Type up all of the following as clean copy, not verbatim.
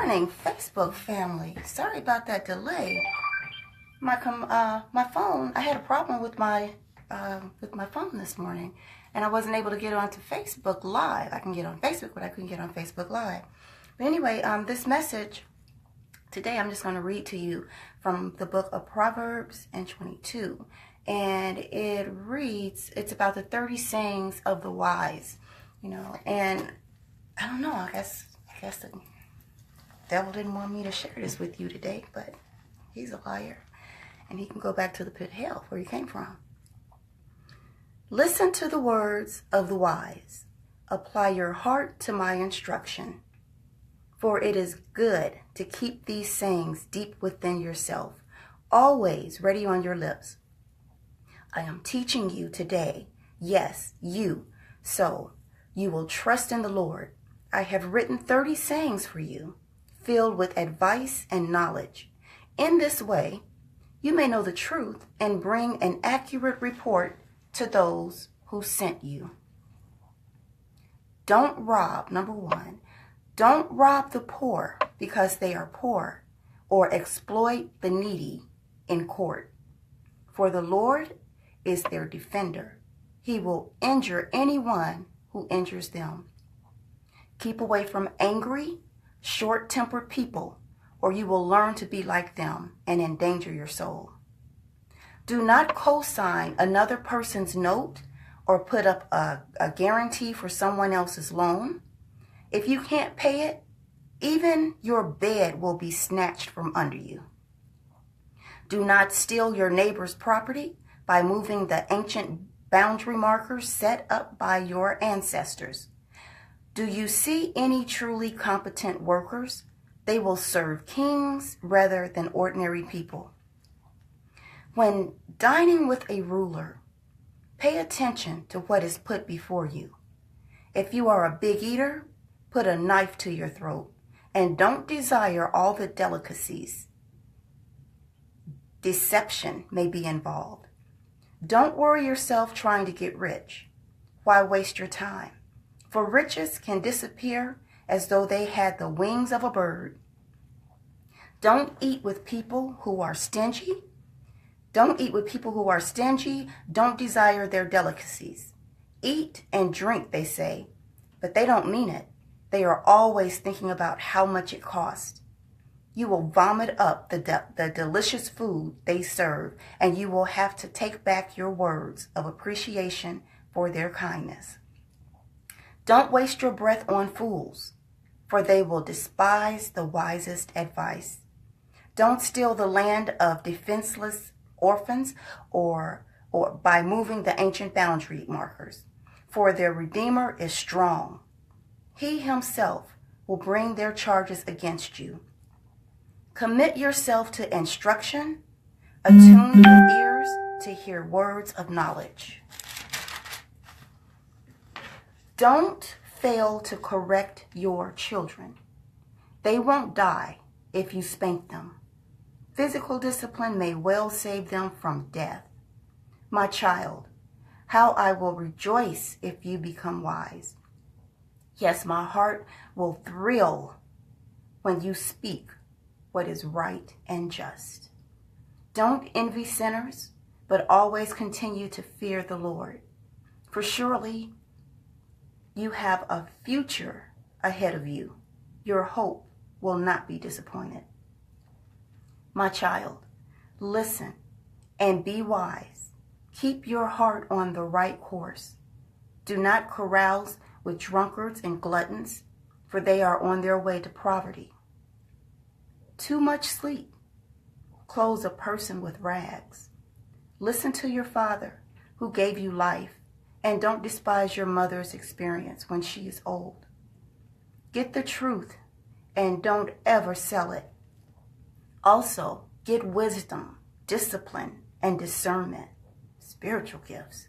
morning, Facebook family. Sorry about that delay. My phone. I had a problem with my phone this morning, and I wasn't able to get onto Facebook Live. I can get on Facebook, but I couldn't get on Facebook Live. But anyway, this message today, I'm just going to read to you from the book of Proverbs and 22, and it reads. It's about the 30 sayings of the wise, and I don't know. I guess the devil didn't want me to share this with you today, but he's a liar, and he can go back to the pit of hell where he came from. Listen to the words of the wise. Apply your heart to my instruction, for it is good to keep these sayings deep within yourself, always ready on your lips. I am teaching you today, yes, you, so you will trust in the Lord. I have written 30 sayings for you, filled with advice and knowledge. In this way, you may know the truth and bring an accurate report to those who sent you. Don't rob, number one. Don't rob the poor because they are poor, or exploit the needy in court. For the Lord is their defender. He will injure anyone who injures them. Keep away from angry, short-tempered people, or you will learn to be like them and endanger your soul. Do not co-sign another person's note or put up a guarantee for someone else's loan. If you can't pay it, even your bed will be snatched from under you. Do not steal your neighbor's property by moving the ancient boundary markers set up by your ancestors. Do you see any truly competent workers? They will serve kings rather than ordinary people. When dining with a ruler, pay attention to what is put before you. If you are a big eater, put a knife to your throat and don't desire all the delicacies. Deception may be involved. Don't worry yourself trying to get rich. Why waste your time? For riches can disappear as though they had the wings of a bird. Don't eat with people who are stingy. Don't eat with people who are stingy. Don't desire their delicacies. Eat and drink, they say, but they don't mean it. They are always thinking about how much it costs. You will vomit up the delicious food they serve, and you will have to take back your words of appreciation for their kindness. Don't waste your breath on fools, for they will despise the wisest advice. Don't steal the land of defenseless orphans or by moving the ancient boundary markers, for their Redeemer is strong. He himself will bring their charges against you. Commit yourself to instruction. Attune your ears to hear words of knowledge. Don't fail to correct your children. They won't die if you spank them. Physical discipline may well save them from death. My child, how I will rejoice if you become wise. Yes, my heart will thrill when you speak what is right and just. Don't envy sinners, but always continue to fear the Lord. For surely you have a future ahead of you. Your hope will not be disappointed. My child, listen and be wise. Keep your heart on the right course. Do not carouse with drunkards and gluttons, for they are on their way to poverty. Too much sleep clothes a person with rags. Listen to your father who gave you life, and don't despise your mother's experience when she is old. Get the truth and don't ever sell it. Also, get wisdom, discipline, and discernment, spiritual gifts.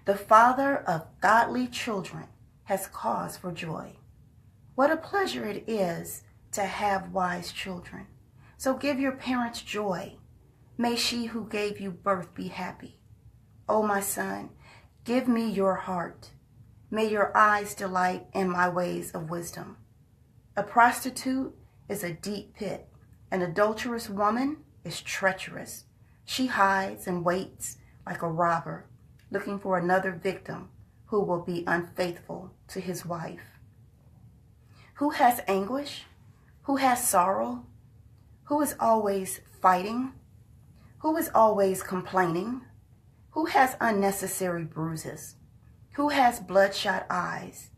The father of godly children has cause for joy. What a pleasure it is to have wise children. So give your parents joy. May she who gave you birth be happy. O my son, give me your heart. May your eyes delight in my ways of wisdom. A prostitute is a deep pit. An adulterous woman is treacherous. She hides and waits like a robber, looking for another victim who will be unfaithful to his wife. Who has anguish? Who has sorrow? Who is always fighting? Who is always complaining? Who has unnecessary bruises? Who has bloodshot eyes?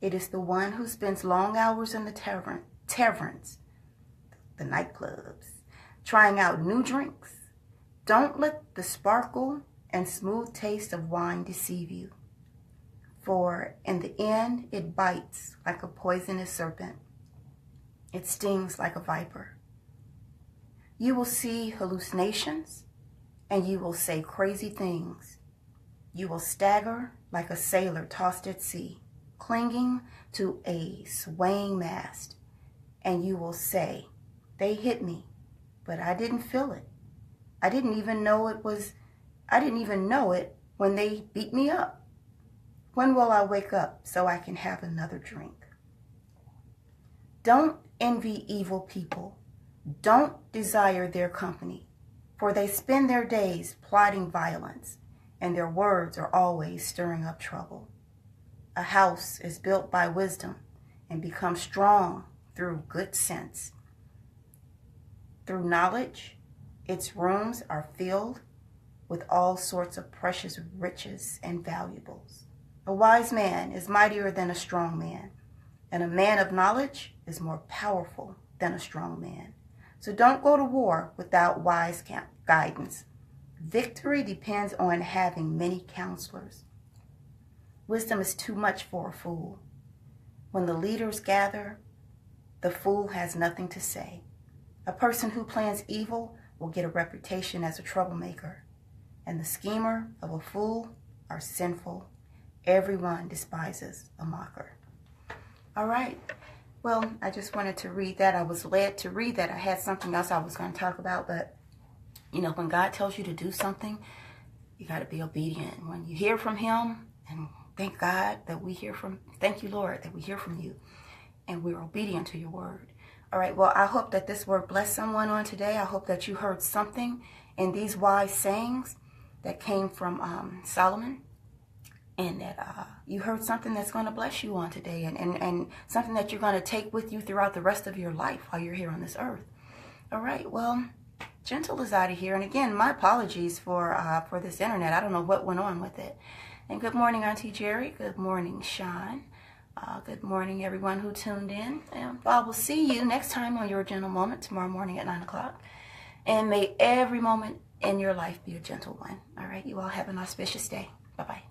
It is the one who spends long hours in the taverns, the nightclubs, trying out new drinks. Don't let the sparkle and smooth taste of wine deceive you, for in the end it bites like a poisonous serpent. It stings like a viper. You will see hallucinations, and you will say crazy things. You will stagger like a sailor tossed at sea, clinging to a swaying mast, and you will say, "They hit me, but I didn't feel it. I didn't even know it when they beat me up. When will I wake up so I can have another drink?" Don't envy evil people. Don't desire their company, for they spend their days plotting violence, and their words are always stirring up trouble. A house is built by wisdom and becomes strong through good sense. Through knowledge, its rooms are filled with all sorts of precious riches and valuables. A wise man is mightier than a strong man, and a man of knowledge is more powerful than a strong man. So don't go to war without wise guidance. Victory depends on having many counselors. Wisdom is too much for a fool. When the leaders gather, the fool has nothing to say. A person who plans evil will get a reputation as a troublemaker, and the schemer of a fool are sinful. Everyone despises a mocker. All right. Well, I just wanted to read that. I was led to read that. I had something else I was going to talk about, but when God tells you to do something, you got to be obedient. When you hear from him, and thank God that thank you, Lord, that we hear from you and we're obedient to your word. All right. Well, I hope that this word blessed someone on today. I hope that you heard something in these wise sayings that came from Solomon, and that you heard something that's going to bless you on today, and something that you're going to take with you throughout the rest of your life while you're here on this earth. All right. Well, Gentle is out of here. And again, my apologies for this internet. I don't know what went on with it. And good morning, Auntie Jerry. Good morning, Sean. Good morning, everyone who tuned in. And I will see you next time on Your Gentle Moment tomorrow morning at 9 o'clock. And may every moment in your life be a gentle one. All right. You all have an auspicious day. Bye-bye.